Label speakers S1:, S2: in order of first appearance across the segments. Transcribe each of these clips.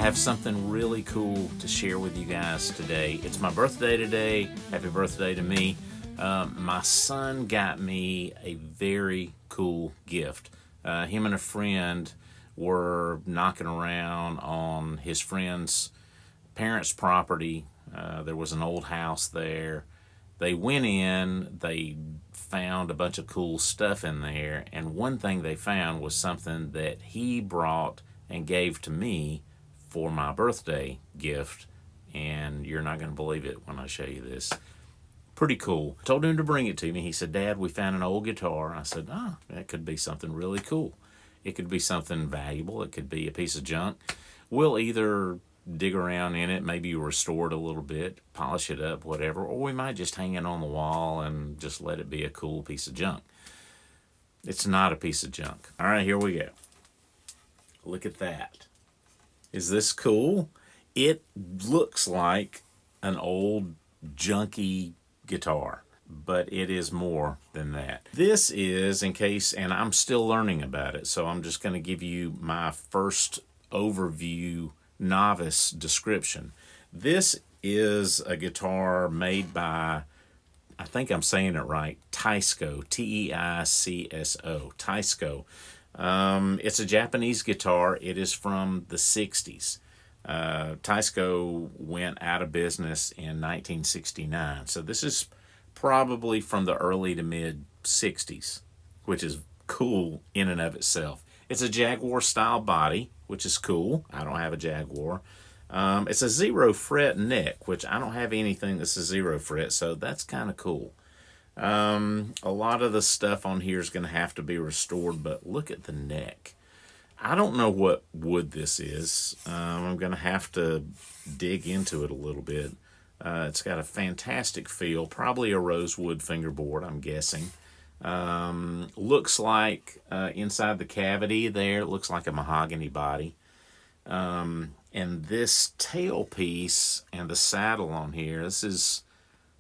S1: have something really cool to share with you guys today. It's my birthday today. Happy birthday to me. My son got me a very cool gift. Him and a friend were knocking around on his friend's parents' property. There was an old house there. They went in, they found a bunch of cool stuff in there, and one thing they found was something that he brought and gave to me for my birthday gift, and you're not going to believe it when I show you this. Pretty cool. I told him to bring it to me. He said, "Dad, we found an old guitar." I said, "Oh, that could be something really cool. It could be something valuable. It could be a piece of junk. We'll either dig around in it, maybe restore it a little bit, polish it up, whatever, or we might just hang it on the wall and just let it be a cool piece of junk." It's not a piece of junk. All right, here we go. Look at that. Is this cool? It looks like an old junky guitar, but it is more than that. This is, in case, and I'm still learning about it, so I'm just going to give you my first overview novice description. This is a guitar made by, I think I'm saying it right, Teisco, T-E-I-C-S-O, Teisco. It's a Japanese guitar. It is from the 60s. Teisco went out of business in 1969, so this is probably from the early to mid 60s, which is cool in and of itself. It's a Jaguar style body, which is cool. I don't have a Jaguar. It's a 0 fret neck, which I don't have anything that's a 0 fret, so that's kind of cool. A lot of the stuff on here is going to have to be restored, but look at the neck. I don't know what wood this is. I'm going to have to dig into it a little bit. It's got a fantastic feel, probably a rosewood fingerboard, I'm guessing. Looks like inside the cavity there, it looks like a mahogany body. And this tailpiece and the saddle on here, this is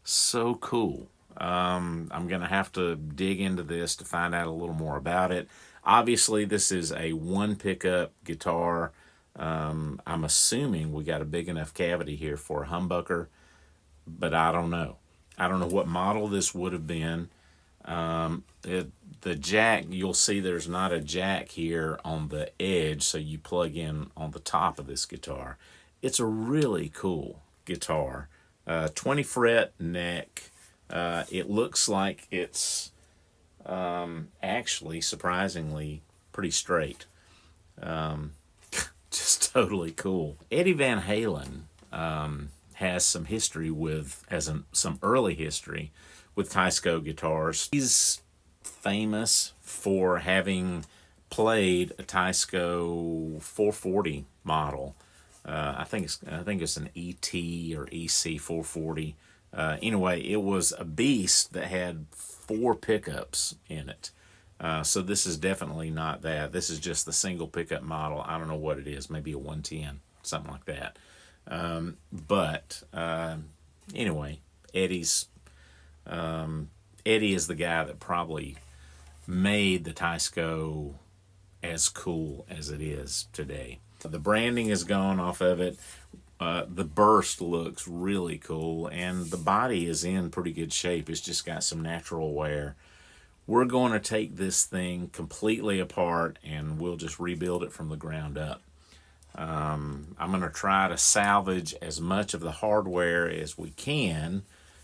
S1: so cool. I'm going to have to dig into this to find out a little more about it. Obviously, this is a one pickup guitar. I'm assuming we got a big enough cavity here for a humbucker, but I don't know. I don't know what model this would have been. The jack, you'll see there's not a jack here on the edge, so you plug in on the top of this guitar. It's a really cool guitar. 20 fret neck. It looks like it's actually, surprisingly, pretty straight. Just totally cool. Eddie Van Halen has some history with, some early history with Teisco guitars. He's famous for having played a Teisco 440 model. I think it's an ET or EC 440. Anyway, it was a beast that had 4 pickups in it. So this is definitely not that. This is just the single pickup model. I don't know what it is. Maybe a 110, something like that. Anyway, Eddie is the guy that probably made the Teisco as cool as it is today. The branding is gone off of it. The burst looks really cool, and the body is in pretty good shape. It's just got some natural wear. We're going to take this thing completely apart, and we'll just rebuild it from the ground up. I'm going to try to salvage as much of the hardware as we can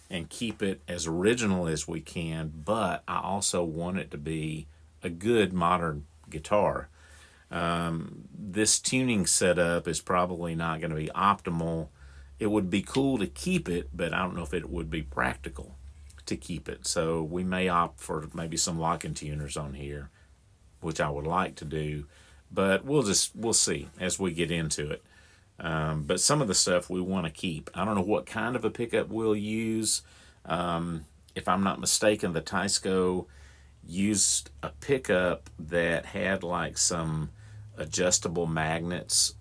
S1: and keep it as original as we can, but I also want it to be a good modern guitar. This tuning setup is probably not going to be optimal. It would be cool to keep it, but I don't know if it would be practical to keep it. So we may opt for maybe some rockin tuners on here, which I would like to do, but we'll see as we get into it. But some of the stuff we want to keep. I don't know what kind of a pickup we'll use. If I'm not mistaken, the Teisco used a pickup that had like some adjustable magnets,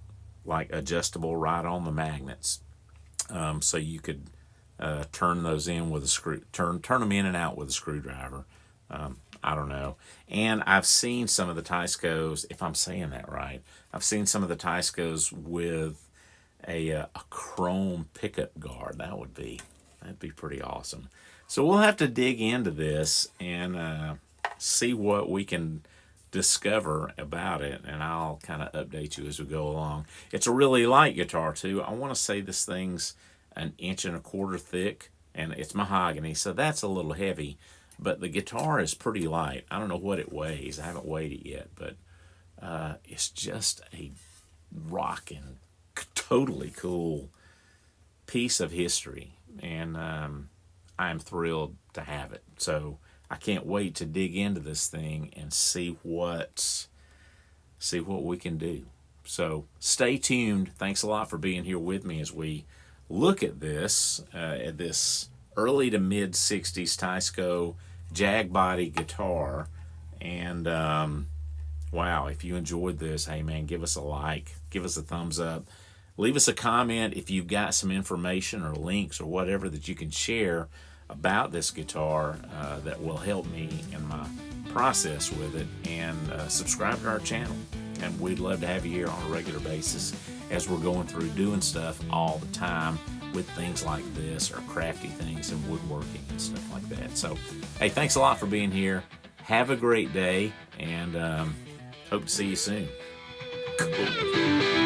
S1: like adjustable right on the magnets. So you could turn those in with a turn them in and out with a screwdriver. I don't know. And I've seen some of the Teiscos, if I'm saying that right, I've seen some of the Teiscos with a chrome pickup guard. That'd be pretty awesome. So we'll have to dig into this and see what we can discover about it, and I'll kind of update you as we go along. It's a really light guitar too. I want to say this thing's 1.25 inches thick, and it's mahogany, so that's a little heavy, but the guitar is pretty light. I don't know what it weighs. I haven't weighed it yet, but it's just a rockin', totally cool piece of history, and I'm thrilled to have it. So I can't wait to dig into this thing and see what we can do. So stay tuned. Thanks a lot for being here with me as we look at this early to mid 60s Teisco jag body guitar. And wow, if you enjoyed this, hey man, give us a like, give us a thumbs up, leave us a comment if you've got some information or links or whatever that you can share about this guitar that will help me in my process with it, and subscribe to our channel. And we'd love to have you here on a regular basis as we're going through doing stuff all the time with things like this, or crafty things and woodworking and stuff like that. So hey, thanks a lot for being here. Have a great day, and hope to see you soon. Cool.